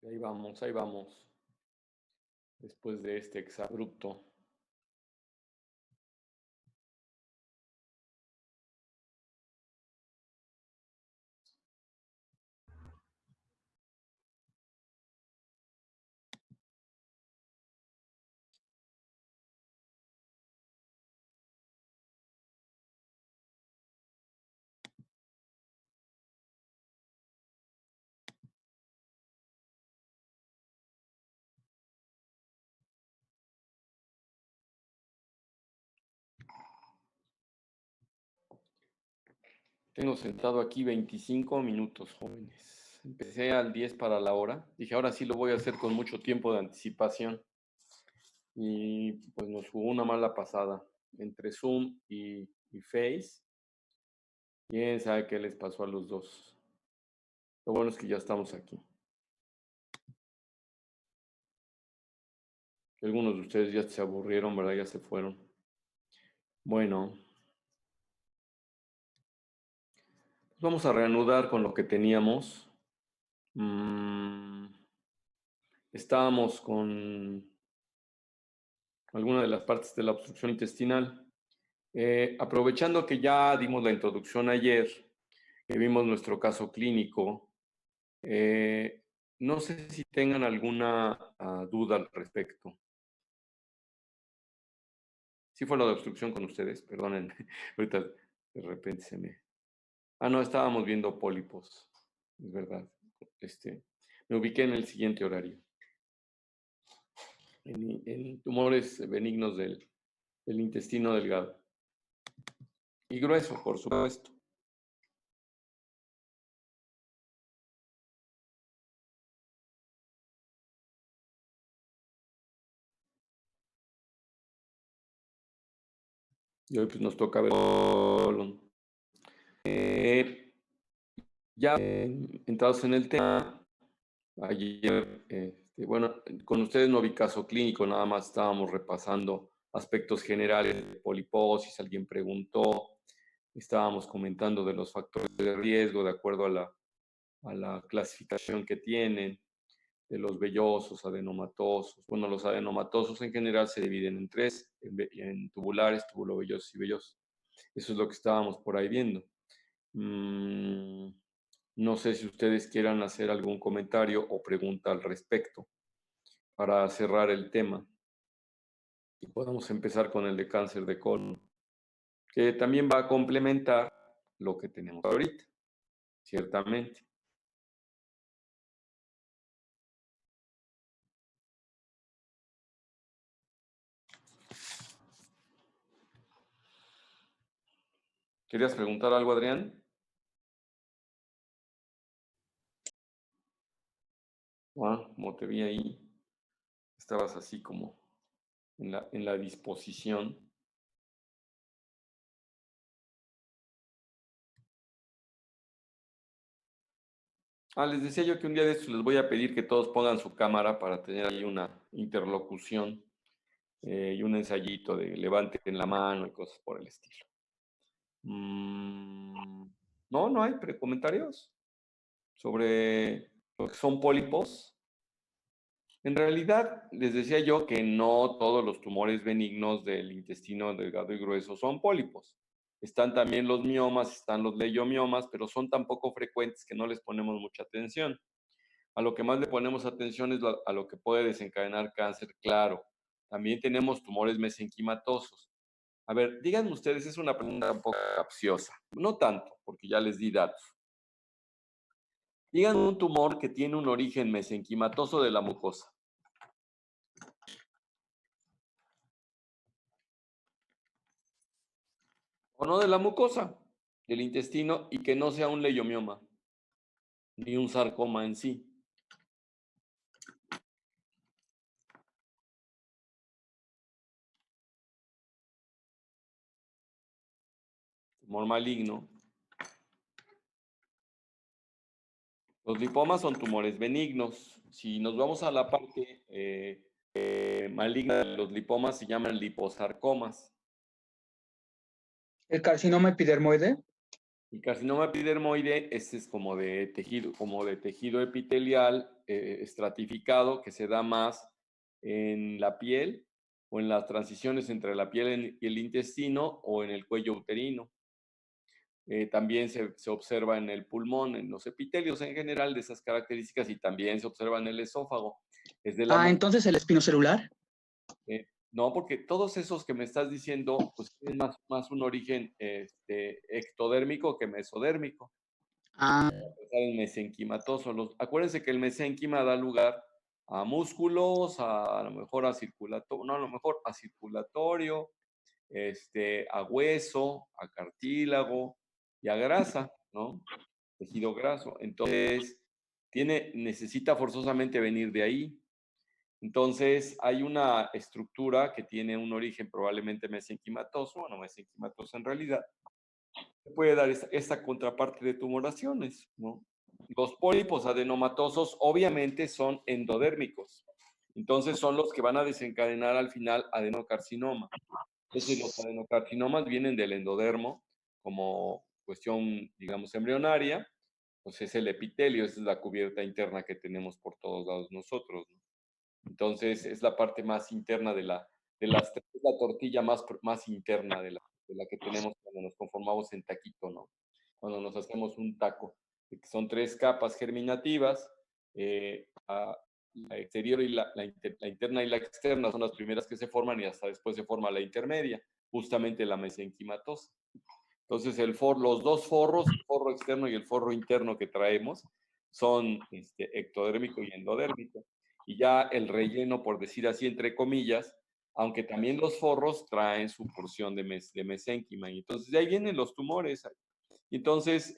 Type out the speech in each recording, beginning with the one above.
Ahí vamos. Después de este exabrupto. Tengo sentado aquí 25 minutos, jóvenes. Empecé al 10 para la hora. Dije, ahora sí lo voy a hacer con mucho tiempo de anticipación. Y pues nos jugó una mala pasada entre Zoom y Face. ¿Quién sabe qué les pasó a los dos? Lo bueno es que ya estamos aquí. Algunos de ustedes ya se aburrieron, ¿verdad? Ya se fueron. Bueno, vamos a reanudar con lo que teníamos. Estábamos con alguna de las partes de la obstrucción intestinal. Aprovechando que ya dimos la introducción ayer, que vimos nuestro caso clínico, no sé si tengan alguna duda al respecto. Sí fue lo de obstrucción con ustedes, perdonen, ahorita de repente se me... no, estábamos viendo pólipos, es verdad. Me ubiqué en el siguiente horario, en tumores benignos del intestino delgado y grueso, por supuesto. Y hoy pues nos toca ver colon. Ya entrados en el tema, ayer, bueno, con ustedes no vi caso clínico, nada más estábamos repasando aspectos generales de poliposis, alguien preguntó, estábamos comentando de los factores de riesgo de acuerdo a la clasificación que tienen, de los vellosos, adenomatosos. Bueno, los adenomatosos en general se dividen en tres, en tubulares, tubulovellosos y vellosos. Eso es lo que estábamos por ahí viendo. No sé si ustedes quieran hacer algún comentario o pregunta al respecto para cerrar el tema. Y podemos empezar con el de cáncer de colon, que también va a complementar lo que tenemos ahorita, ciertamente. ¿Querías preguntar algo, Adrián? Como te vi ahí, estabas así como en la disposición. Les decía yo que un día de estos les voy a pedir que todos pongan su cámara para tener ahí una interlocución y un ensayito de levanten la mano y cosas por el estilo. No hay comentarios sobre lo que son pólipos. En realidad, les decía yo que no todos los tumores benignos del intestino delgado y grueso son pólipos. Están también los miomas, están los leiomiomas, pero son tan poco frecuentes que no les ponemos mucha atención. A lo que más le ponemos atención es a lo que puede desencadenar cáncer, claro. También tenemos tumores mesenquimatosos. A ver, díganme ustedes, es una pregunta un poco capciosa. No tanto, porque ya les di datos. Díganme un tumor que tiene un origen mesenquimatoso de la mucosa. O no de la mucosa, del intestino, y que no sea un leiomioma, ni un sarcoma en sí. Tumor maligno. Los lipomas son tumores benignos. Si nos vamos a la parte maligna de los lipomas, se llaman liposarcomas. ¿El carcinoma epidermoide? El carcinoma epidermoide, este es como de tejido epitelial estratificado que se da más en la piel o en las transiciones entre la piel y el intestino o en el cuello uterino. También se observa en el pulmón, en los epitelios en general de esas características y también se observa en el esófago. Es de la Entonces el espinocelular. no, porque todos esos que me estás diciendo, pues tienen más un origen ectodérmico que mesodérmico. Ah, El mesenquimatoso. Acuérdense que el mesénquima da lugar a músculos, a lo mejor a circulatorio, no, a lo mejor a circulatorio, a hueso, a cartílago y a grasa, ¿no? Tejido graso. Entonces, necesita forzosamente venir de ahí. Entonces, hay una estructura que tiene un origen probablemente mesenquimatoso, bueno, mesenquimatoso en realidad, que puede dar esta contraparte de tumoraciones, ¿no? Los pólipos adenomatosos obviamente son endodérmicos, entonces son los que van a desencadenar al final adenocarcinoma. Entonces los adenocarcinomas vienen del endodermo como cuestión, digamos, embrionaria, pues es el epitelio, esa es la cubierta interna que tenemos por todos lados nosotros, ¿no? Entonces es la parte más interna es la tortilla más interna de la que tenemos cuando nos conformamos en taquito, ¿no? Cuando nos hacemos un taco, que son 3 capas germinativas, la exterior y la interna y la externa son las primeras que se forman y hasta después se forma la intermedia, justamente la mesenquimatosa. Entonces, los dos forros, el forro externo y el forro interno que traemos, son ectodérmico y endodérmico. Y ya el relleno, por decir así, entre comillas, aunque también los forros traen su porción de mesénquima. Y entonces, de ahí vienen los tumores. Y entonces,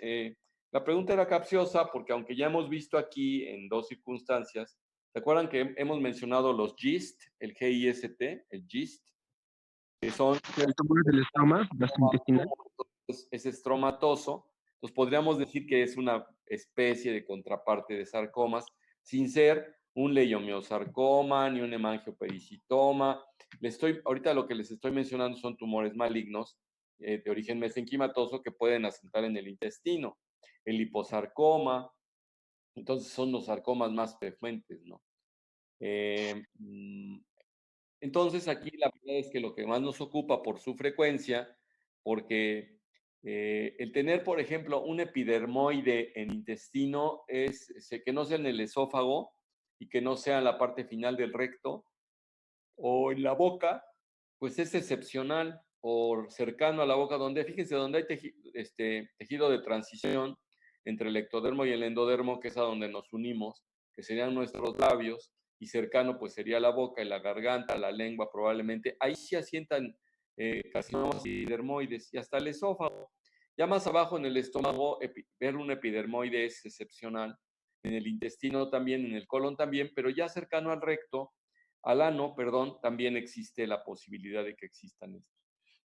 la pregunta era capciosa porque aunque ya hemos visto aquí en 2 circunstancias, ¿se acuerdan que hemos mencionado los GIST, el GIST, el GIST? Que son el tumor del estroma gastrointestinal. es estromatoso, pues podríamos decir que es una especie de contraparte de sarcomas, sin ser un leiomiosarcoma ni un hemangiopericitoma. Ahorita lo que les estoy mencionando son tumores malignos de origen mesenquimatoso que pueden asentar en el intestino. El liposarcoma, entonces son los sarcomas más frecuentes, ¿no? Eh, mm, entonces, aquí la verdad es que lo que más nos ocupa por su frecuencia, porque el tener, por ejemplo, un epidermoide en intestino que no sea en el esófago y que no sea en la parte final del recto o en la boca, pues es excepcional o cercano a la boca, fíjense, donde hay tejido de transición entre el ectodermo y el endodermo, que es a donde nos unimos, que serían nuestros labios, y cercano pues sería la boca y la garganta, la lengua probablemente. Ahí sí asientan carcinomas epidermoides y hasta el esófago. Ya más abajo en el estómago, ver un epidermoide es excepcional. En el intestino también, en el colon también, pero ya cercano al recto, al ano, perdón, también existe la posibilidad de que existan estos.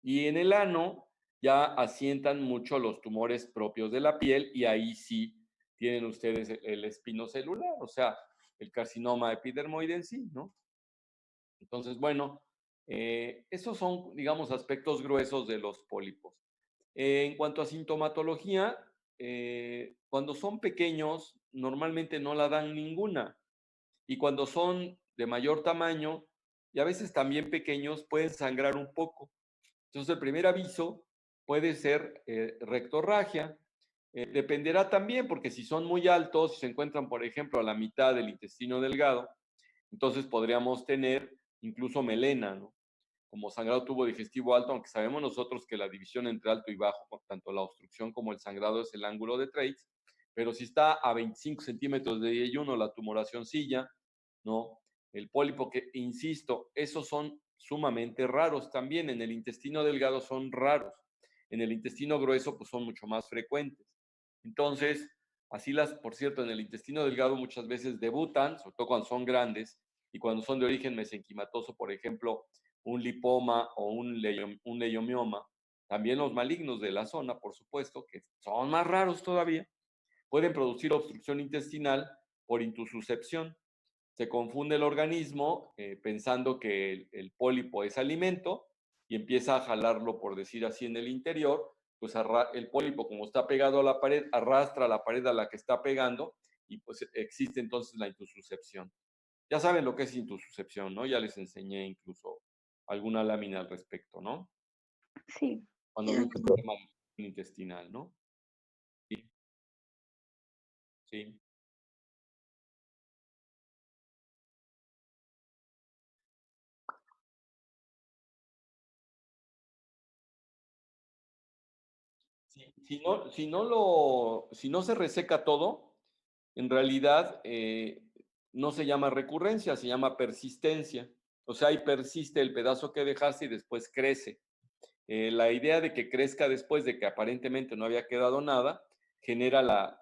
Y en el ano ya asientan mucho los tumores propios de la piel y ahí sí tienen ustedes el espinocelular, o sea, el carcinoma epidermoide en sí, ¿no? Entonces, bueno, esos son, digamos, aspectos gruesos de los pólipos. En cuanto a sintomatología, cuando son pequeños, normalmente no la dan ninguna. Y cuando son de mayor tamaño y a veces también pequeños, pueden sangrar un poco. Entonces, el primer aviso puede ser rectorragia. Dependerá también, porque si son muy altos, si se encuentran, por ejemplo, a la mitad del intestino delgado, entonces podríamos tener incluso melena, ¿no? Como sangrado tubo digestivo alto, aunque sabemos nosotros que la división entre alto y bajo, tanto la obstrucción como el sangrado es el ángulo de Treitz, pero si está a 25 centímetros de yeyuno la tumoracioncilla, ¿no? El pólipo, que insisto, esos son sumamente raros también. En el intestino delgado son raros. En el intestino grueso, pues son mucho más frecuentes. Entonces, por cierto, en el intestino delgado muchas veces debutan, sobre todo cuando son grandes y cuando son de origen mesenquimatoso, por ejemplo, un lipoma o un leiomioma. También los malignos de la zona, por supuesto, que son más raros todavía, pueden producir obstrucción intestinal por intususcepción. Se confunde el organismo pensando que el pólipo es alimento y empieza a jalarlo, por decir así, en el interior, pues el pólipo, como está pegado a la pared, arrastra la pared a la que está pegando y pues existe entonces la intususcepción. Ya saben lo que es intususcepción, ¿no? Ya les enseñé incluso alguna lámina al respecto, ¿no? Sí. Cuando vimos el tema intestinal, ¿no? Sí, sí. Si no se reseca todo, en realidad no se llama recurrencia, se llama persistencia. O sea, ahí persiste el pedazo que dejaste y después crece. La idea de que crezca después de que aparentemente no había quedado nada genera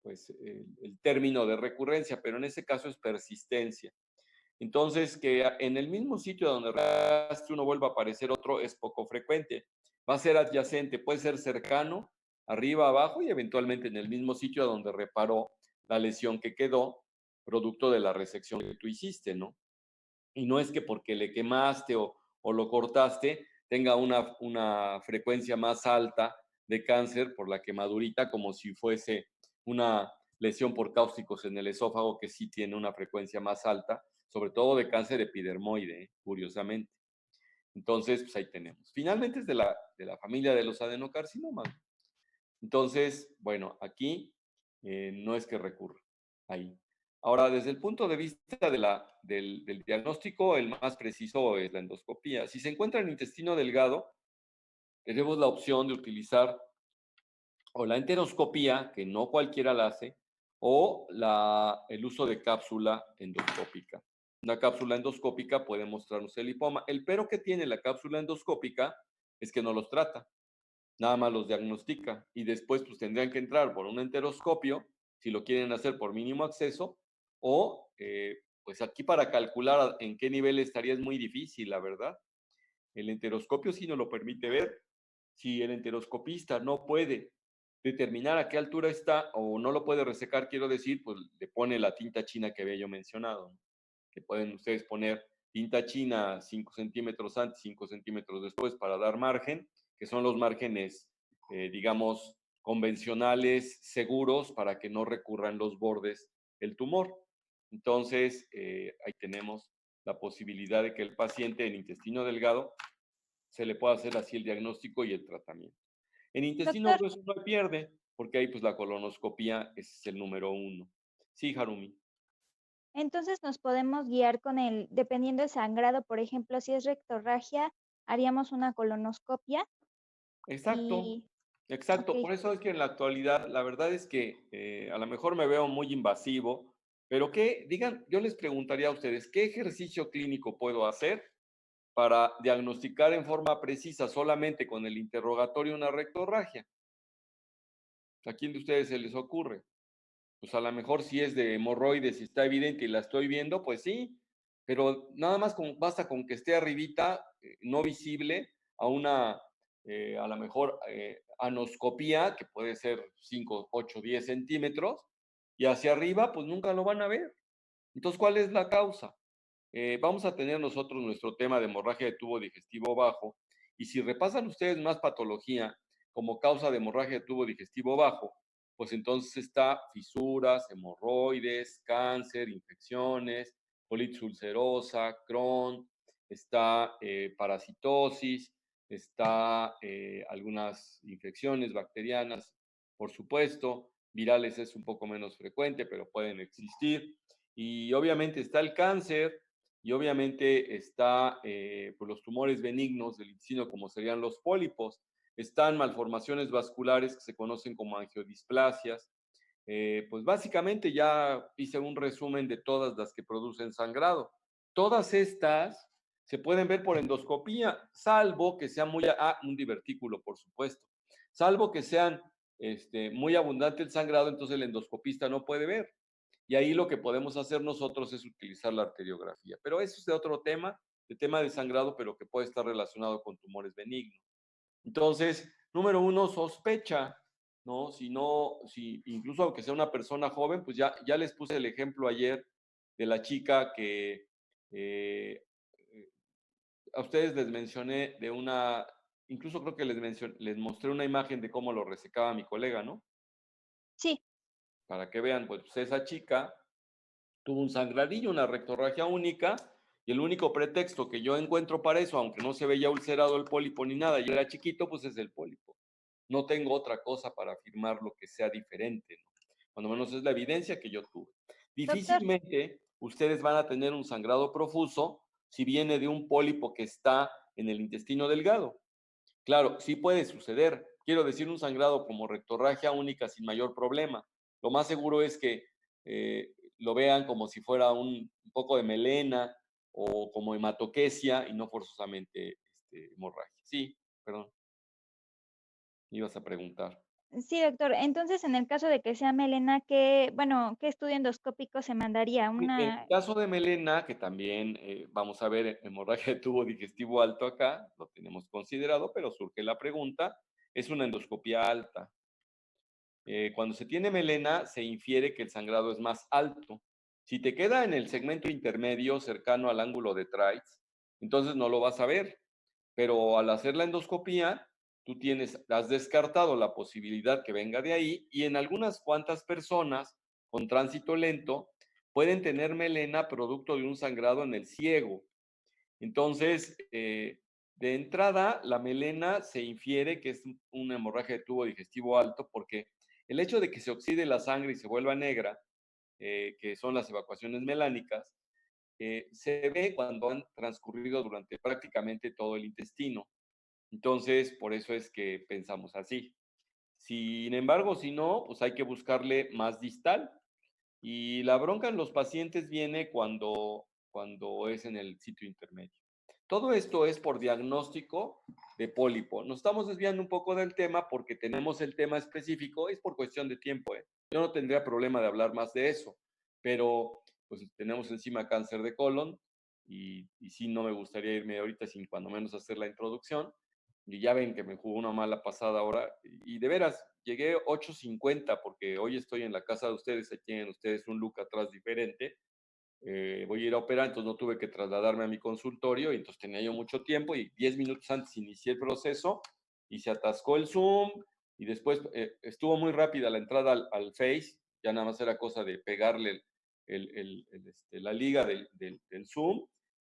pues, el término de recurrencia, pero en ese caso es persistencia. Entonces, que en el mismo sitio donde rastro uno vuelva a aparecer otro es poco frecuente. Va a ser adyacente, puede ser cercano, arriba, abajo y eventualmente en el mismo sitio donde reparó la lesión que quedó, producto de la resección que tú hiciste, ¿no? Y no es que porque le quemaste o lo cortaste tenga una frecuencia más alta de cáncer por la quemadurita, como si fuese una lesión por cáusticos en el esófago, que sí tiene una frecuencia más alta, sobre todo de cáncer epidermoide, curiosamente. Entonces, pues ahí tenemos. Finalmente es de la familia de los adenocarcinomas. Entonces, bueno, aquí no es que recurra ahí. Ahora, desde el punto de vista del diagnóstico, el más preciso es la endoscopía. Si se encuentra en intestino delgado, tenemos la opción de utilizar o la enteroscopía, que no cualquiera la hace, o el uso de cápsula endoscópica. Una cápsula endoscópica puede mostrarnos el lipoma. El pero que tiene la cápsula endoscópica es que no los trata, nada más los diagnostica y después pues tendrían que entrar por un enteroscopio si lo quieren hacer por mínimo acceso o pues aquí para calcular en qué nivel estaría es muy difícil, la verdad. El enteroscopio sí nos lo permite ver. Si el enteroscopista no puede determinar a qué altura está o no lo puede resecar, quiero decir, pues le pone la tinta china que había yo mencionado, ¿no? Que pueden ustedes poner tinta china 5 centímetros antes, 5 centímetros después para dar margen, que son los márgenes, digamos, convencionales, seguros, para que no recurran los bordes el tumor. Entonces, ahí tenemos la posibilidad de que el paciente en intestino delgado se le pueda hacer así el diagnóstico y el tratamiento. En intestino Doctor, grueso no hay pierde, porque ahí pues la colonoscopia es el número uno. Sí, Harumi. entonces nos podemos guiar con dependiendo del sangrado, por ejemplo, si es rectorragia, haríamos una colonoscopia Exacto, y, ok, exacto. Por eso es que en la actualidad, la verdad es que a lo mejor me veo muy invasivo, pero digan, yo les preguntaría a ustedes, ¿qué ejercicio clínico puedo hacer para diagnosticar en forma precisa solamente con el interrogatorio una rectorragia? ¿A quién de ustedes se les ocurre? Pues a lo mejor si es de hemorroides y está evidente y la estoy viendo, pues sí, pero nada más basta con que esté arribita, no visible, a lo mejor anoscopía, que puede ser 5, 8, 10 centímetros, y hacia arriba, pues nunca lo van a ver. Entonces, ¿cuál es la causa? Vamos a tener nosotros nuestro tema de hemorragia de tubo digestivo bajo, y si repasan ustedes más patología como causa de hemorragia de tubo digestivo bajo, pues entonces está fisuras, hemorroides, cáncer, infecciones, colitis ulcerosa, Crohn, está parasitosis, está algunas infecciones bacterianas, por supuesto, virales es un poco menos frecuente, pero pueden existir. Y obviamente está el cáncer, y obviamente está pues los tumores benignos del intestino, como serían los pólipos. Están malformaciones vasculares que se conocen como angiodisplasias. Pues básicamente ya hice un resumen de todas las que producen sangrado. Todas estas se pueden ver por endoscopía, salvo que sea un divertículo, por supuesto. Salvo que sean muy abundante el sangrado, entonces el endoscopista no puede ver. Y ahí lo que podemos hacer nosotros es utilizar la arteriografía. Pero eso es de otro tema, de tema de sangrado, pero que puede estar relacionado con tumores benignos. Entonces, número uno, sospecha, ¿no? Si incluso aunque sea una persona joven, pues ya les puse el ejemplo ayer de la chica que a ustedes les mencioné de una incluso creo que les mostré una imagen de cómo lo resecaba mi colega, ¿no? Sí, Para que vean, pues esa chica tuvo un sangradillo, una rectorragia única, y el único pretexto que yo encuentro para eso, aunque no se veía ulcerado el pólipo ni nada, y era chiquito, pues es el pólipo. No tengo otra cosa para afirmar lo que sea diferente, ¿no? Cuando menos es la evidencia que yo tuve. doctor. Difícilmente ustedes van a tener un sangrado profuso si viene de un pólipo que está en el intestino delgado. Claro, sí puede suceder. Quiero decir, un sangrado como rectorragia única sin mayor problema. Lo más seguro es que lo vean como si fuera un poco de melena o como hematoquesia y no forzosamente hemorragia. Sí, perdón, ibas a preguntar. Sí, doctor. Entonces, en el caso de que sea melena, ¿qué, bueno, qué estudio endoscópico se mandaría? En el Una, caso de melena, que también vamos a ver hemorragia de tubo digestivo alto acá, lo tenemos considerado, pero surge la pregunta, es una endoscopia alta. Cuando se tiene melena, se infiere que el sangrado es más alto. Si te queda en el segmento intermedio cercano al ángulo de Treitz, entonces no lo vas a ver. Pero al hacer la endoscopía, has descartado la posibilidad que venga de ahí y en algunas cuantas personas con tránsito lento pueden tener melena producto de un sangrado en el ciego. Entonces, de entrada, la melena se infiere que es una hemorragia de tubo digestivo alto porque el hecho de que se oxide la sangre y se vuelva negra, que son las evacuaciones melánicas, se ve cuando han transcurrido durante prácticamente todo el intestino. Entonces, por eso es que pensamos así. Sin embargo, si no, pues hay que buscarle más distal. Y la bronca en los pacientes viene cuando es en el sitio intermedio. Todo esto es por diagnóstico de pólipo. Nos estamos desviando un poco del tema porque tenemos el tema específico, es por cuestión de tiempo, ¿eh? Yo no tendría problema de hablar más de eso, pero pues tenemos encima cáncer de colon y sí no me gustaría irme ahorita sin cuando menos hacer la introducción. Y ya ven que me jugó una mala pasada ahora. Y de veras, llegué 8:50 porque hoy estoy en la casa de ustedes, ahí tienen ustedes un look atrás diferente. Voy a ir a operar, entonces no tuve que trasladarme a mi consultorio, y entonces tenía yo mucho tiempo y 10 minutos antes inicié el proceso y se atascó el Zoom y después estuvo muy rápida la entrada al Face, ya nada más era cosa de pegarle la liga del Zoom,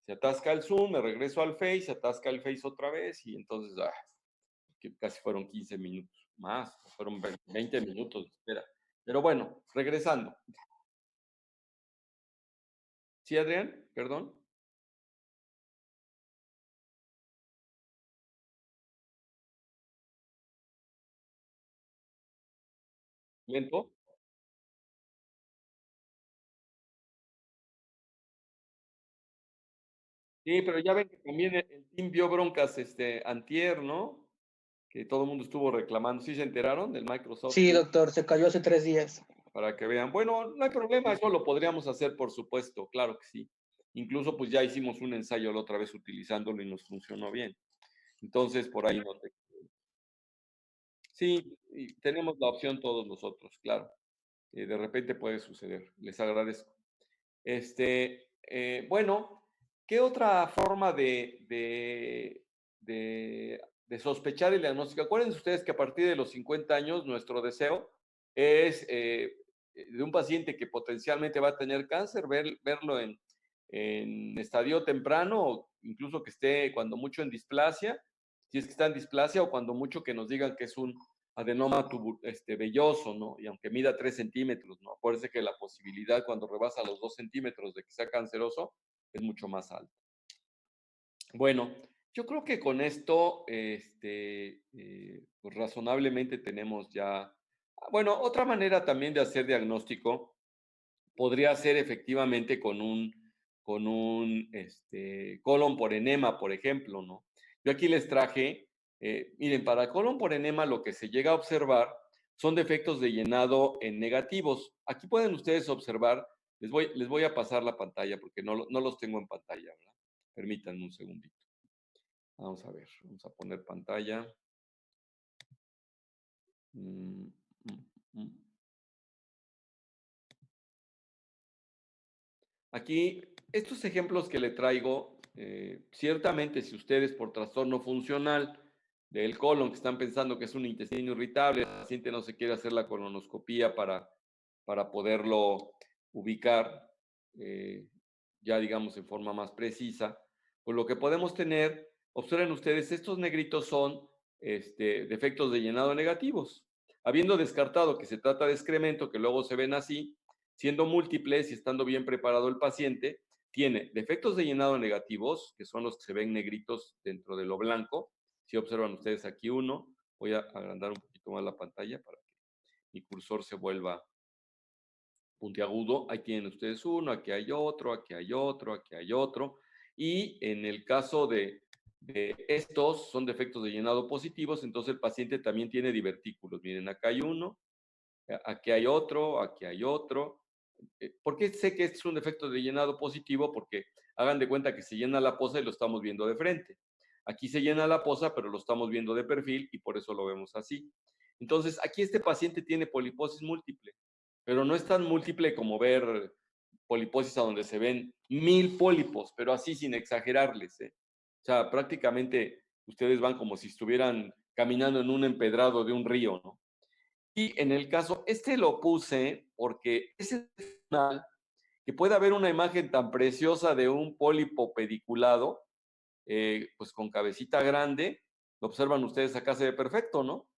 se atasca el Zoom, me regreso al Face, se atasca el Face otra vez y entonces que casi fueron 15 minutos más, fueron 20 minutos de espera. Pero bueno, regresando. ¿Sí, Adrián? Perdón. ¿Lento? Sí, pero ya ven que también el team vio broncas antier, ¿no? Que todo el mundo estuvo reclamando. ¿Sí se enteraron del Microsoft Sí, Team? doctor, se cayó hace 3 días. Para que vean. Bueno, no hay problema, eso lo podríamos hacer, por supuesto, claro que sí. Incluso pues ya hicimos un ensayo la otra vez utilizándolo y nos funcionó bien. Entonces, por ahí no te... Sí, y tenemos la opción todos nosotros, claro. De repente puede suceder. Les agradezco. Bueno, ¿qué otra forma de sospechar el diagnóstico? Acuérdense ustedes que a partir de los 50 años nuestro deseo es de un paciente que potencialmente va a tener cáncer, verlo en estadio temprano o incluso que esté cuando mucho en displasia, si es que está en displasia o cuando mucho que nos digan que es un adenoma velloso, ¿no? Y aunque mida 3 centímetros, ¿no? Acuérdense que la posibilidad cuando rebasa los 2 centímetros de que sea canceroso es mucho más alta. Bueno, yo creo que con esto, pues razonablemente tenemos ya... Bueno, otra manera también de hacer diagnóstico podría ser efectivamente con un colon por enema, por ejemplo, ¿no? Yo aquí les traje, miren, para colon por enema lo que se llega a observar son defectos de llenado en negativos. Aquí pueden ustedes observar, les voy a pasar la pantalla porque no los tengo en pantalla, ¿verdad? Permítanme un segundito. Vamos a ver, vamos a poner pantalla. Mm, mm, mm. Aquí, estos ejemplos que le traigo, ciertamente si ustedes por trastorno funcional del colon, que están pensando que es un intestino irritable, el paciente no se quiere hacer la colonoscopía para poderlo ubicar, ya digamos en forma más precisa, pues lo que podemos tener, observen ustedes, estos negritos son defectos de llenado negativos. Habiendo descartado que se trata de excremento, que luego se ven así, siendo múltiples y estando bien preparado el paciente, tiene defectos de llenado negativos, que son los que se ven negritos dentro de lo blanco. Si observan ustedes aquí uno, voy a agrandar un poquito más la pantalla para que mi cursor se vuelva puntiagudo. Ahí tienen ustedes uno, aquí hay otro, aquí hay otro, aquí hay otro. Y en el caso de estos, son defectos de llenado positivos, entonces el paciente también tiene divertículos. Miren, acá hay uno, aquí hay otro, aquí hay otro. ¿Por qué sé que este es un defecto de llenado positivo? Porque hagan de cuenta que se llena la poza y lo estamos viendo de frente. Aquí se llena la poza, pero lo estamos viendo de perfil y por eso lo vemos así. Entonces, aquí este paciente tiene poliposis múltiple, pero no es tan múltiple como ver poliposis a donde se ven 1000 pólipos, pero así sin exagerarles. O sea, prácticamente ustedes van como si estuvieran caminando en un empedrado de un río, ¿no? Y en el caso, lo puse porque es excepcional que pueda haber una imagen tan preciosa de un pólipo pediculado, pues con cabecita grande. Lo observan ustedes acá, se ve perfecto, ¿no?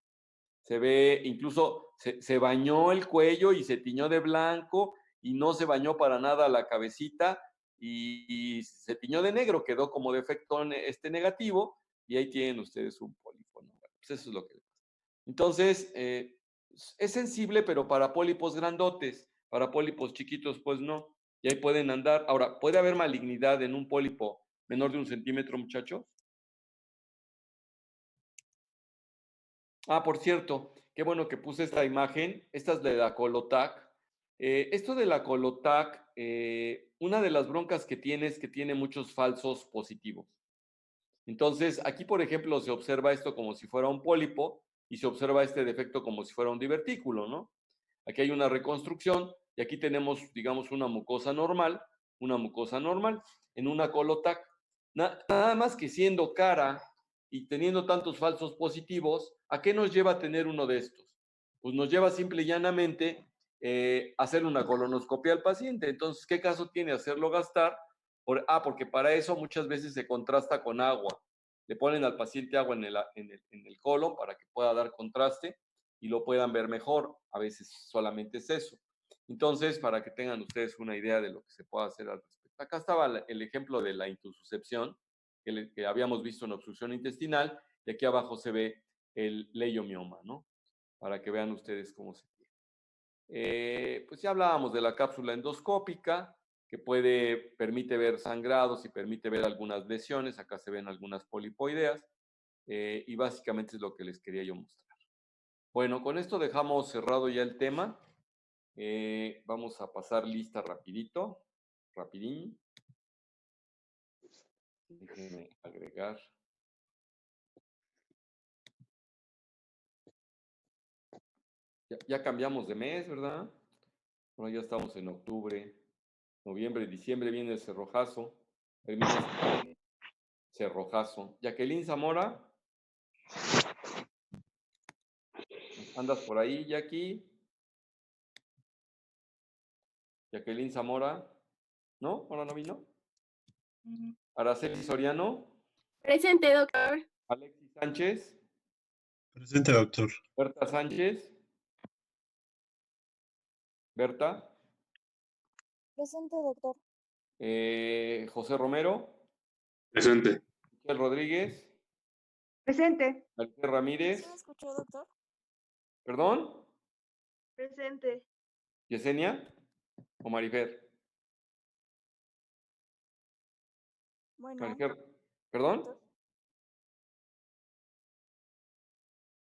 Se ve, incluso se bañó el cuello y se tiñó de blanco y no se bañó para nada la cabecita y se tiñó de negro, quedó como defecto negativo y ahí tienen ustedes un pólipo, ¿no? Pues eso es lo que pasa. Entonces, es sensible, pero para pólipos grandotes, para pólipos chiquitos, pues no. Y ahí pueden andar. Ahora, ¿puede haber malignidad en un pólipo menor de 1 centímetro, muchachos? Ah, por cierto, qué bueno que puse esta imagen. Esta es de la Colotac. Esto de la Colotac, una de las broncas que tiene es que tiene muchos falsos positivos. Entonces, aquí, por ejemplo, se observa esto como si fuera un pólipo y se observa este defecto como si fuera un divertículo, ¿no? Aquí hay una reconstrucción y aquí tenemos, digamos, una mucosa normal en una Colotac. Nada más que siendo cara y teniendo tantos falsos positivos, ¿a qué nos lleva a tener uno de estos? Pues nos lleva simple y llanamente hacer una colonoscopia al paciente. Entonces, ¿qué caso tiene hacerlo gastar? Porque para eso muchas veces se contrasta con agua. Le ponen al paciente agua en el colon para que pueda dar contraste y lo puedan ver mejor. A veces solamente es eso. Entonces, para que tengan ustedes una idea de lo que se puede hacer al respecto. Acá estaba el ejemplo de la intususcepción que habíamos visto en obstrucción intestinal y aquí abajo se ve el leiomioma, ¿no? Para que vean ustedes cómo se tiene. Pues ya hablábamos de la cápsula endoscópica, que permite ver sangrados y permite ver algunas lesiones. Acá se ven algunas polipoideas y básicamente es lo que les quería yo mostrar. Bueno, con esto dejamos cerrado ya el tema. Vamos a pasar lista rapidito, rapidín. Déjenme agregar. Ya cambiamos de mes, ¿verdad? Bueno, ya estamos en octubre, noviembre, diciembre viene el cerrojazo. Cerrojazo. Jacqueline Zamora. ¿Andas por ahí, Jackie? Jacqueline Zamora. ¿No? ¿Ahora no vino? Araceli Soriano. Presente, doctor. Alexis Sánchez. Presente, doctor. Berta Sánchez. Berta. Presente, doctor. José Romero. Presente. Michelle Rodríguez. Presente. Alfredo Ramírez. ¿Sí me escuchó, doctor? ¿Perdón? Presente. ¿Yesenia? ¿O Marifer? Bueno, Marifer. ¿Perdón? doctor.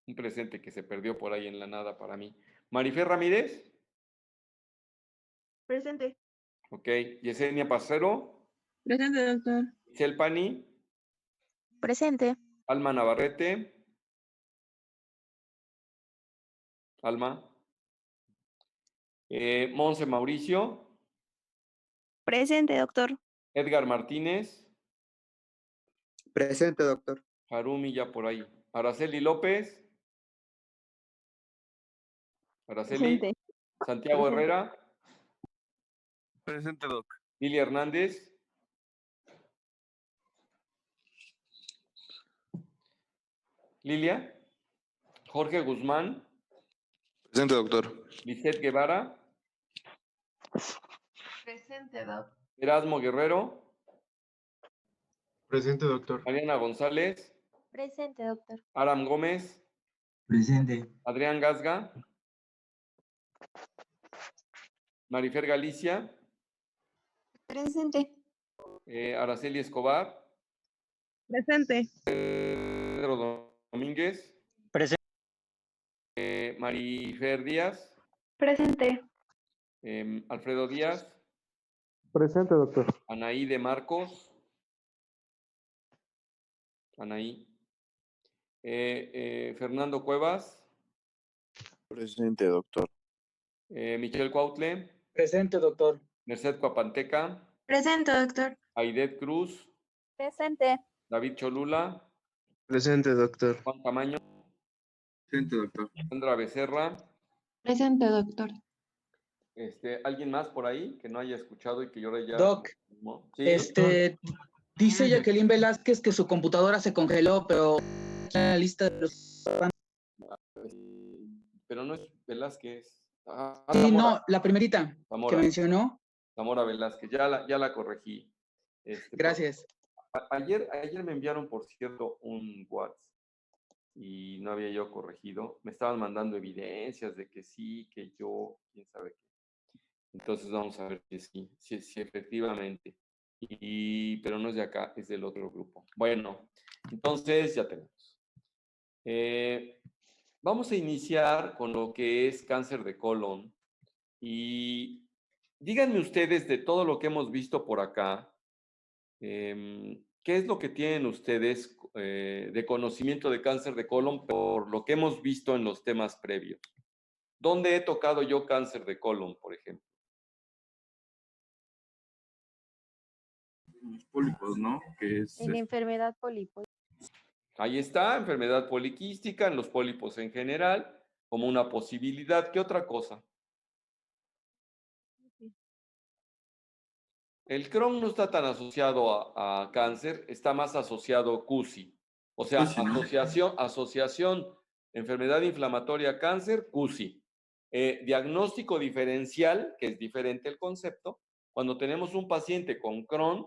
Un presente que se perdió por ahí en la nada para mí. Marifer Ramírez. Presente. Ok. Yesenia Pacero. Presente, doctor. Michelle Pani. Presente. Alma Navarrete. Alma. Monse Mauricio. Presente, doctor. Edgar Martínez. Presente, doctor. Harumi ya por ahí. Araceli López. Araceli. Presente. Santiago Presente. Herrera. Presente, Doc. Lilia Hernández. Lilia. Jorge Guzmán. Presente, doctor. Lisette Guevara. Presente, Doc. Erasmo Guerrero. Presente, doctor. Mariana González. Presente, doctor. Aram Gómez. Presente. Adrián Gasga. Marifer Galicia. Presente. Araceli Escobar. Presente. Pedro Domínguez. Presente. Marifer Díaz. Presente. Alfredo Díaz. Presente, doctor. Anaí de Marcos. Anaí. Fernando Cuevas. Presente, doctor. Michelle Cuautle. Presente, doctor. Merced Cuapanteca. Presente, doctor. Aidet Cruz. Presente. David Cholula. Presente, doctor. Juan Camaño. Presente, doctor. Sandra Becerra. Presente, doctor. ¿Alguien más por ahí que no haya escuchado y que yo ahora ya... Doc, ¿no? Sí. Dice Jacqueline Velázquez que su computadora se congeló, pero la lista de los... Pero no es Velázquez. Sí, Zamora. no, la primerita que Zamora. mencionó. Zamora Velázquez. Ya la corregí. Gracias. Ayer me enviaron, por cierto, un WhatsApp y no había yo corregido. Me estaban mandando evidencias de que sí, que yo, quién sabe qué. Entonces vamos a ver que sí, efectivamente. Pero no es de acá, es del otro grupo. Bueno, entonces ya tenemos. Vamos a iniciar con lo que es cáncer de colon. Y díganme ustedes de todo lo que hemos visto por acá, ¿qué es lo que tienen ustedes de conocimiento de cáncer de colon por lo que hemos visto en los temas previos? ¿Dónde he tocado yo cáncer de colon, por ejemplo? Los pólipos, ¿no? Que es En la enfermedad polipo. Ahí está, enfermedad poliquística, en los pólipos en general, como una posibilidad. ¿Qué otra cosa? El Crohn no está tan asociado a cáncer, está más asociado a CUSI. O sea, CUSI, ¿no? asociación enfermedad inflamatoria cáncer, CUSI. Diagnóstico diferencial, que es diferente el concepto. Cuando tenemos un paciente con Crohn,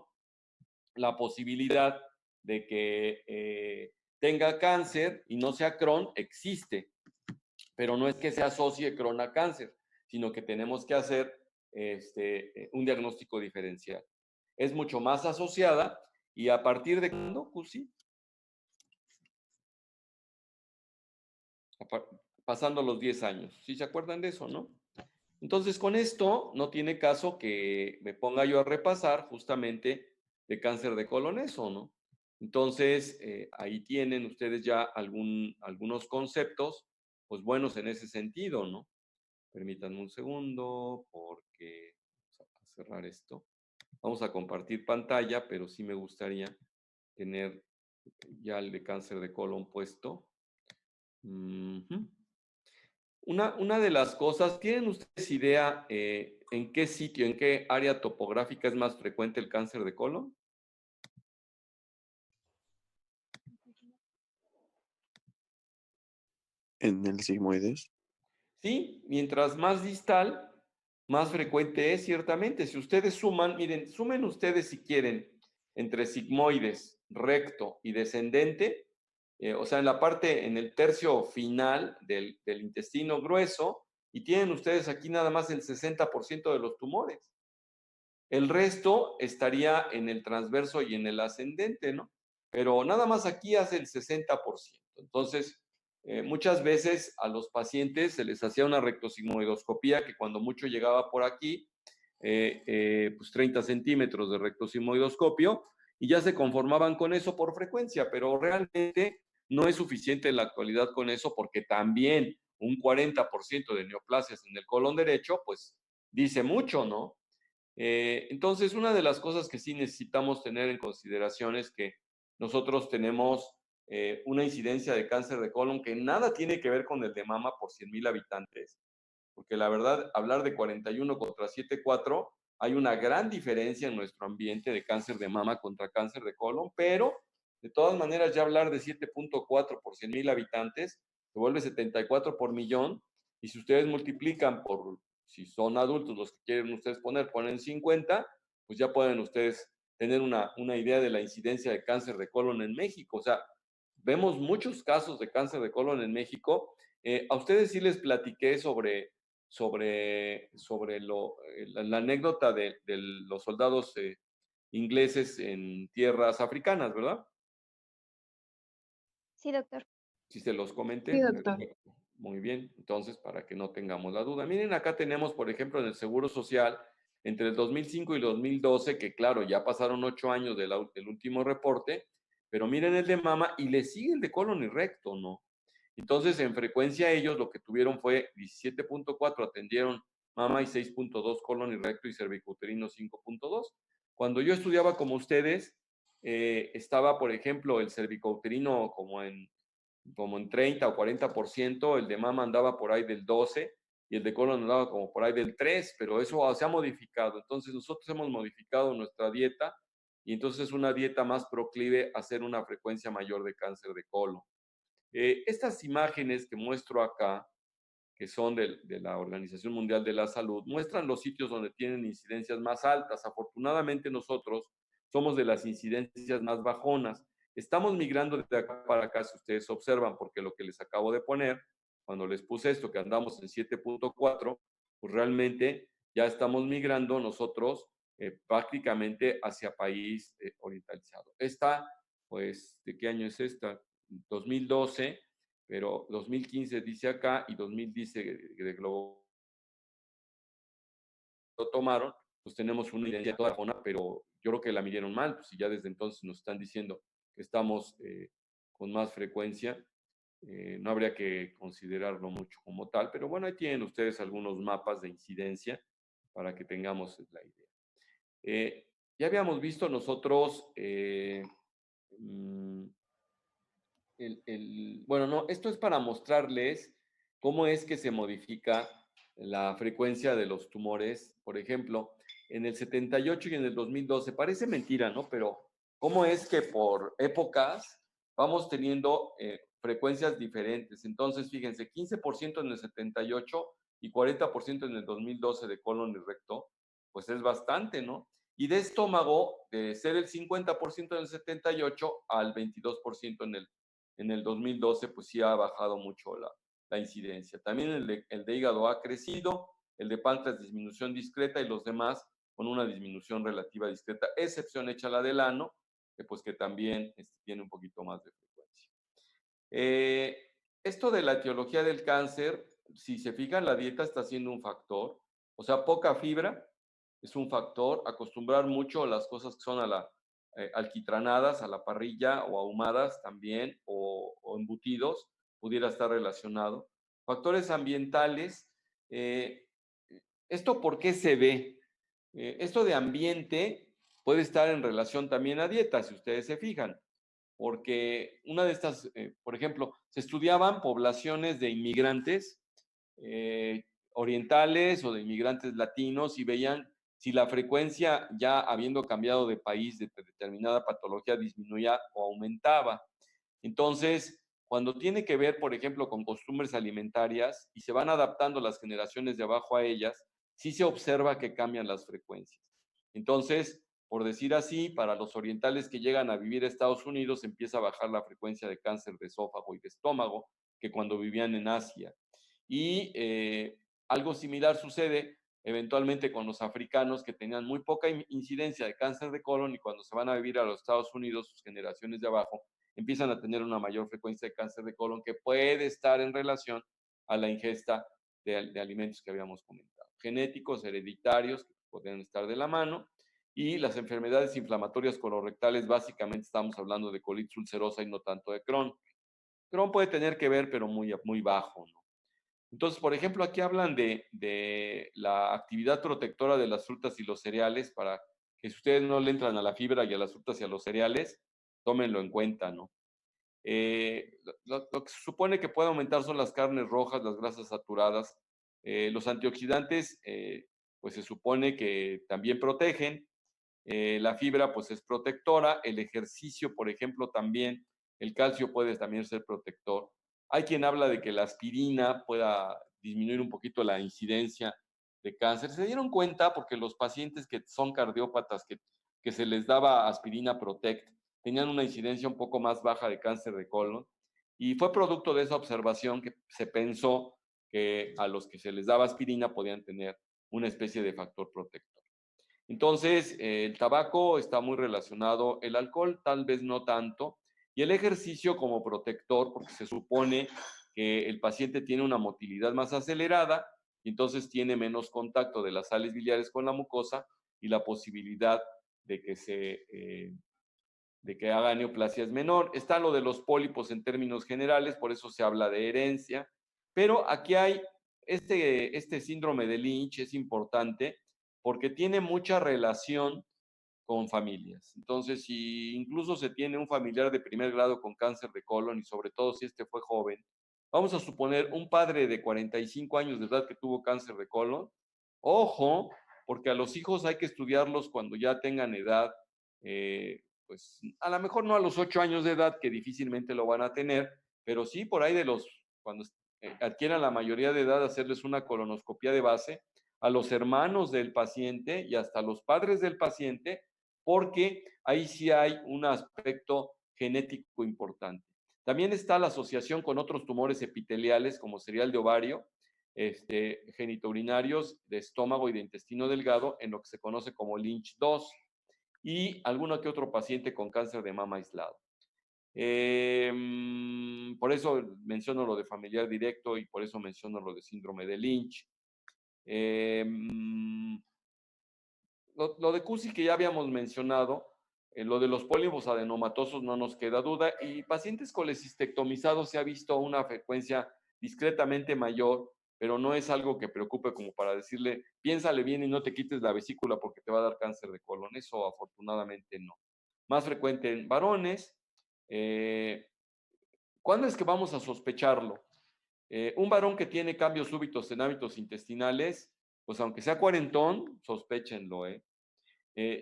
la posibilidad de que tenga cáncer y no sea Crohn existe, pero no es que se asocie Crohn a cáncer, sino que tenemos que hacer un diagnóstico diferencial. Es mucho más asociada y a partir de cuándo, CUSI, pasando los 10 años. ¿Sí se acuerdan de eso, no? Entonces, con esto no tiene caso que me ponga yo a repasar justamente de cáncer de colon eso, ¿no? Entonces, ahí tienen ustedes ya algunos conceptos, pues buenos en ese sentido, ¿no? Permítanme un segundo porque vamos a cerrar esto. Vamos a compartir pantalla, pero sí me gustaría tener ya el de cáncer de colon puesto. Una de las cosas, ¿tienen ustedes idea en qué sitio, en qué área topográfica es más frecuente el cáncer de colon? En el sigmoides. Sí, mientras más distal, más frecuente es, ciertamente. Si ustedes suman, miren, sumen ustedes si quieren entre sigmoides, recto y descendente, o sea, en el tercio final del intestino grueso, y tienen ustedes aquí nada más el 60% de los tumores. El resto estaría en el transverso y en el ascendente, ¿no? Pero nada más aquí hace el 60%. Entonces, muchas veces a los pacientes se les hacía una rectosigmoidoscopía que cuando mucho llegaba por aquí, pues 30 centímetros de rectosigmoidoscopio, y ya se conformaban con eso por frecuencia, pero realmente no es suficiente en la actualidad con eso porque también un 40% de neoplasias en el colon derecho, pues dice mucho, ¿no? Entonces, una de las cosas que sí necesitamos tener en consideración es que nosotros tenemos una incidencia de cáncer de colon que nada tiene que ver con el de mama por 100,000 habitantes, porque la verdad, hablar de 41 contra 7,4, hay una gran diferencia en nuestro ambiente de cáncer de mama contra cáncer de colon, pero de todas maneras ya hablar de 7,4 por 100,000 habitantes se vuelve 74 por millón, y si ustedes multiplican por, si son adultos los que quieren ustedes ponen 50, pues ya pueden ustedes tener una idea de la incidencia de cáncer de colon en México. O sea, vemos muchos casos de cáncer de colon en México. A ustedes sí les platiqué sobre la anécdota de los soldados ingleses en tierras africanas, ¿verdad? Sí, doctor. Si se los comenté. Sí, doctor. Perfecto. Muy bien, entonces para que no tengamos la duda. Miren, acá tenemos, por ejemplo, en el Seguro Social, entre el 2005 y 2012, que claro, ya pasaron 8 años del último reporte, pero miren el de mama y le sigue el de colon y recto, ¿no? Entonces, en frecuencia ellos lo que tuvieron fue 17,4 atendieron mama y 6,2 colon y recto y cervicouterino 5,2. Cuando yo estudiaba como ustedes, estaba, por ejemplo, el cervicouterino como en 30 o 40%, el de mama andaba por ahí del 12% y el de colon andaba como por ahí del 3%, pero eso se ha modificado. Entonces nosotros hemos modificado nuestra dieta y entonces es una dieta más proclive a hacer una frecuencia mayor de cáncer de colon. Estas imágenes que muestro acá, que son de la Organización Mundial de la Salud, muestran los sitios donde tienen incidencias más altas. Afortunadamente nosotros somos de las incidencias más bajonas. Estamos migrando de acá para acá, si ustedes observan, porque lo que les acabo de poner, cuando les puse esto, que andamos en 7,4, pues realmente ya estamos migrando nosotros prácticamente hacia país orientalizado. Esta, pues, ¿de qué año es esta? 2012, pero 2015 dice acá y 2000 dice de Globo lo tomaron, pues tenemos una identidad toda bajona, pero yo creo que la midieron mal, pues si ya desde entonces nos están diciendo que estamos con más frecuencia, no habría que considerarlo mucho como tal, pero bueno, ahí tienen ustedes algunos mapas de incidencia para que tengamos la idea. Ya habíamos visto nosotros bueno, no, esto es para mostrarles cómo es que se modifica la frecuencia de los tumores. Por ejemplo, en el 78 y en el 2012, parece mentira, ¿no? Pero cómo es que por épocas vamos teniendo frecuencias diferentes. Entonces, fíjense, 15% en el 78 y 40% en el 2012 de colon y recto, pues es bastante, ¿no? Y de estómago, de ser el 50% en el 78 al 22% en el 2012, pues sí ha bajado mucho la incidencia. También el de hígado ha crecido, el de páncreas disminución discreta y los demás con una disminución relativa discreta, excepción hecha la del ano, que pues que también tiene un poquito más de frecuencia. Esto de la etiología del cáncer, si se fijan, la dieta está siendo un factor, o sea, poca fibra es un factor, acostumbrar mucho las cosas que son alquitranadas, a la parrilla o ahumadas también, o embutidos, pudiera estar relacionado. Factores ambientales, ¿esto por qué se ve? Esto de ambiente puede estar en relación también a dieta, si ustedes se fijan, porque una de estas, por ejemplo, se estudiaban poblaciones de inmigrantes orientales o de inmigrantes latinos y veían si la frecuencia, ya habiendo cambiado de país de determinada patología, disminuía o aumentaba. Entonces, cuando tiene que ver, por ejemplo, con costumbres alimentarias y se van adaptando las generaciones de abajo a ellas, sí se observa que cambian las frecuencias. Entonces, por decir así, para los orientales que llegan a vivir a Estados Unidos, empieza a bajar la frecuencia de cáncer de esófago y de estómago que cuando vivían en Asia. Y algo similar sucede eventualmente con los africanos que tenían muy poca incidencia de cáncer de colon y cuando se van a vivir a los Estados Unidos, sus generaciones de abajo, empiezan a tener una mayor frecuencia de cáncer de colon que puede estar en relación a la ingesta de alimentos que habíamos comentado. Genéticos, hereditarios, que pueden estar de la mano, y las enfermedades inflamatorias colorectales, básicamente estamos hablando de colitis ulcerosa y no tanto de Crohn. Crohn puede tener que ver, pero muy, muy bajo, ¿no? Entonces, por ejemplo, aquí hablan de la actividad protectora de las frutas y los cereales para que si ustedes no le entran a la fibra y a las frutas y a los cereales, tómenlo en cuenta, ¿no? Lo que se supone que puede aumentar son las carnes rojas, las grasas saturadas. Los antioxidantes, pues se supone que también protegen. La fibra, pues es protectora. El ejercicio, por ejemplo, también. El calcio puede también ser protector. Hay quien habla de que la aspirina pueda disminuir un poquito la incidencia de cáncer. Se dieron cuenta porque los pacientes que son cardiópatas, que se les daba aspirina Protect, tenían una incidencia un poco más baja de cáncer de colon. Y fue producto de esa observación que se pensó que a los que se les daba aspirina podían tener una especie de factor protector. Entonces, el tabaco está muy relacionado, el alcohol tal vez no tanto, y el ejercicio como protector, porque se supone que el paciente tiene una motilidad más acelerada, y entonces tiene menos contacto de las sales biliares con la mucosa y la posibilidad de que de que haga neoplasia es menor. Está lo de los pólipos en términos generales, por eso se habla de herencia, pero aquí hay este síndrome de Lynch es importante porque tiene mucha relación con familias. Entonces, si incluso se tiene un familiar de primer grado con cáncer de colon y sobre todo si este fue joven, vamos a suponer un padre de 45 años de edad que tuvo cáncer de colon, ojo, porque a los hijos hay que estudiarlos cuando ya tengan edad, pues a lo mejor no a los 8 años de edad, que difícilmente lo van a tener, pero sí por ahí cuando adquieran la mayoría de edad, hacerles una colonoscopia de base a los hermanos del paciente y hasta los padres del paciente, porque ahí sí hay un aspecto genético importante. También está la asociación con otros tumores epiteliales, como sería el de ovario, genitourinarios, de estómago y de intestino delgado, en lo que se conoce como Lynch 2, y alguno que otro paciente con cáncer de mama aislado. Por eso menciono lo de familiar directo y por eso menciono lo de síndrome de Lynch. Lo de CUSI que ya habíamos mencionado, lo de los pólipos adenomatosos no nos queda duda, y pacientes colecistectomizados se ha visto una frecuencia discretamente mayor, pero no es algo que preocupe como para decirle, piénsale bien y no te quites la vesícula porque te va a dar cáncer de colon. Eso afortunadamente no. Más frecuente en varones. ¿Cuándo es que vamos a sospecharlo? Un varón que tiene cambios súbitos en hábitos intestinales, pues aunque sea cuarentón, sospéchenlo, ¿eh?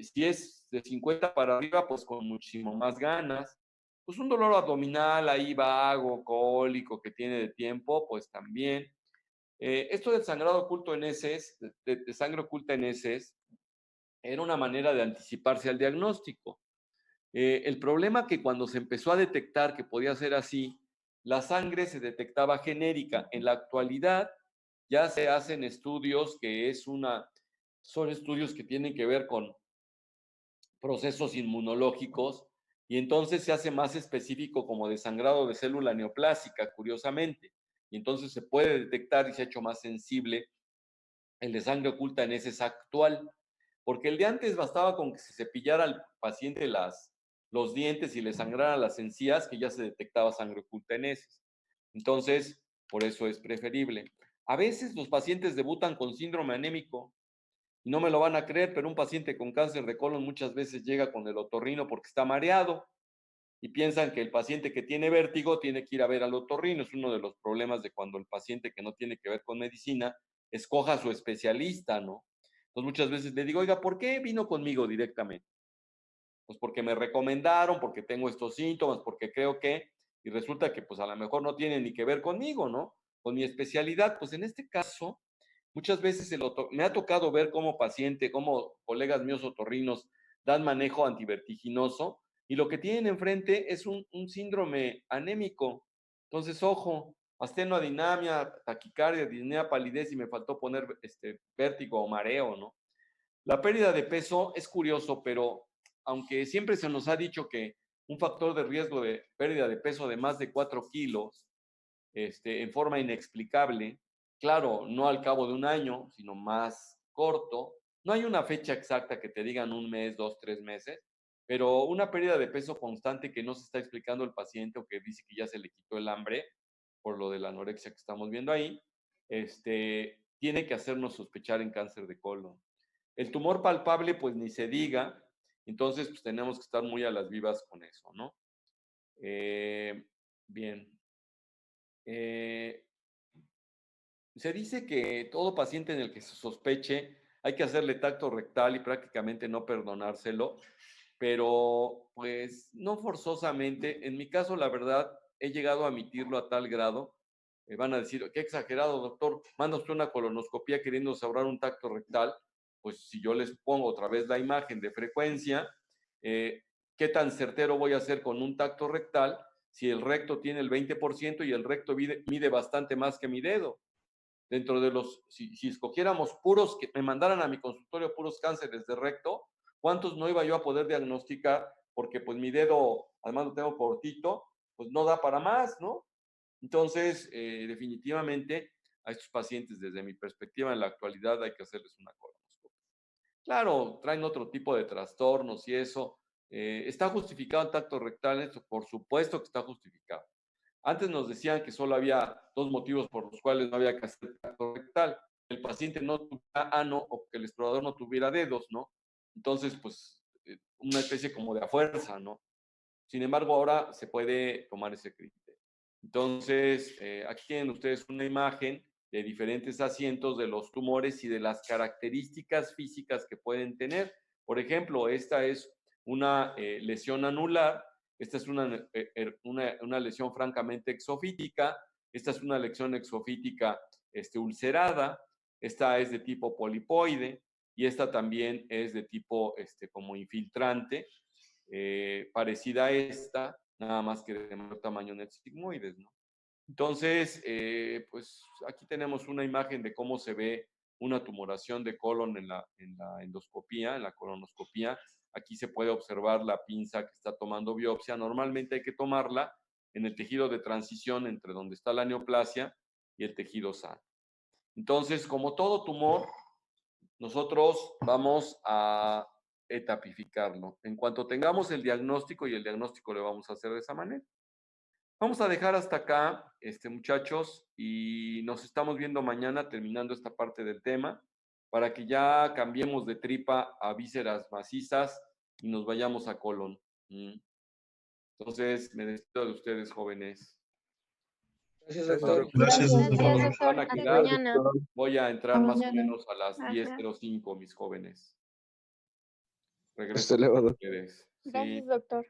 Si es de 50 para arriba, pues con muchísimo más ganas. Pues un dolor abdominal ahí vago, cólico, que tiene de tiempo, pues también. Esto del sangrado oculto en heces, de sangre oculta en heces, era una manera de anticiparse al diagnóstico. El problema que cuando se empezó a detectar que podía ser así, la sangre se detectaba genérica. En la actualidad ya se hacen estudios son estudios que tienen que ver con procesos inmunológicos y entonces se hace más específico como de sangrado de célula neoplásica, curiosamente. Y entonces se puede detectar y se ha hecho más sensible el de sangre oculta en heces actual, porque el de antes bastaba con que se cepillara al paciente los dientes y le sangraran las encías, que ya se detectaba sangre oculta en heces. Entonces, por eso es preferible. A veces los pacientes debutan con síndrome anémico y no me lo van a creer, pero un paciente con cáncer de colon muchas veces llega con el otorrino porque está mareado y piensan que el paciente que tiene vértigo tiene que ir a ver al otorrino. Es uno de los problemas de cuando el paciente que no tiene que ver con medicina escoja a su especialista, ¿no? Entonces muchas veces le digo, oiga, ¿por qué vino conmigo directamente? Pues porque me recomendaron, porque tengo estos síntomas, porque creo que, y resulta que pues a lo mejor no tiene ni que ver conmigo, ¿no? Con mi especialidad. Pues en este caso, muchas veces me ha tocado ver como paciente, como colegas míos otorrinos dan manejo antivertiginoso y lo que tienen enfrente es un síndrome anémico. Entonces, ojo, astenoadinamia, taquicardia, disnea, palidez y me faltó poner vértigo o mareo, ¿no? La pérdida de peso es curioso, pero aunque siempre se nos ha dicho que un factor de riesgo de pérdida de peso de más de 4 kilos, en forma inexplicable, claro, no al cabo de un año, sino más corto. No hay una fecha exacta que te digan un mes, 2, 3 meses, pero una pérdida de peso constante que no se está explicando el paciente o que dice que ya se le quitó el hambre por lo de la anorexia que estamos viendo ahí, tiene que hacernos sospechar en cáncer de colon. El tumor palpable, pues ni se diga, entonces pues tenemos que estar muy a las vivas con eso, ¿no? Bien. Se dice que todo paciente en el que se sospeche hay que hacerle tacto rectal y prácticamente no perdonárselo, pero pues no forzosamente. En mi caso, la verdad, he llegado a admitirlo a tal grado. Van a decir, qué exagerado, doctor, manda usted una colonoscopía queriendo ahorrar un tacto rectal. Pues si yo les pongo otra vez la imagen de frecuencia, ¿qué tan certero voy a hacer con un tacto rectal si el recto tiene el 20% y el recto mide bastante más que mi dedo? Dentro de si escogiéramos puros, que me mandaran a mi consultorio puros cánceres de recto, ¿cuántos no iba yo a poder diagnosticar? Porque pues mi dedo, además lo tengo cortito, pues no da para más, ¿no? Entonces, definitivamente, a estos pacientes, desde mi perspectiva en la actualidad, hay que hacerles una colonoscopia. Claro, traen otro tipo de trastornos y eso. ¿Está justificado el tacto rectal? Esto, por supuesto que está justificado. Antes nos decían que solo había 2 motivos por los cuales no había que hacer tacto rectal. El paciente no tuviera ano o que el explorador no tuviera dedos, ¿no? Entonces, pues, una especie como de a fuerza, ¿no? Sin embargo, ahora se puede tomar ese criterio. Entonces, aquí tienen ustedes una imagen de diferentes asientos de los tumores y de las características físicas que pueden tener. Por ejemplo, esta es una lesión anular, esta es una lesión francamente exofítica, esta es una lesión exofítica ulcerada, esta es de tipo polipoide y esta también es de tipo como infiltrante, parecida a esta, nada más que de menor tamaño en el sigmoides, ¿no? Entonces, pues aquí tenemos una imagen de cómo se ve una tumoración de colon en la endoscopía, en la colonoscopía. Aquí se puede observar la pinza que está tomando biopsia. Normalmente hay que tomarla en el tejido de transición entre donde está la neoplasia y el tejido sano. Entonces, como todo tumor, nosotros vamos a etapificarlo. En cuanto tengamos el diagnóstico, y el diagnóstico lo vamos a hacer de esa manera. Vamos a dejar hasta acá, muchachos, y nos estamos viendo mañana terminando esta parte del tema para que ya cambiemos de tripa a vísceras macizas y nos vayamos a colon. Entonces, me despido de ustedes, jóvenes. Gracias, doctor. Gracias, Gracias, doctor. doctor. Van a Hasta quedar. mañana. Voy a entrar más o Mañana. menos a las Gracias. 10:05, mis jóvenes. Hasta Regreso luego, con doctor. ustedes. Sí. Gracias, doctor.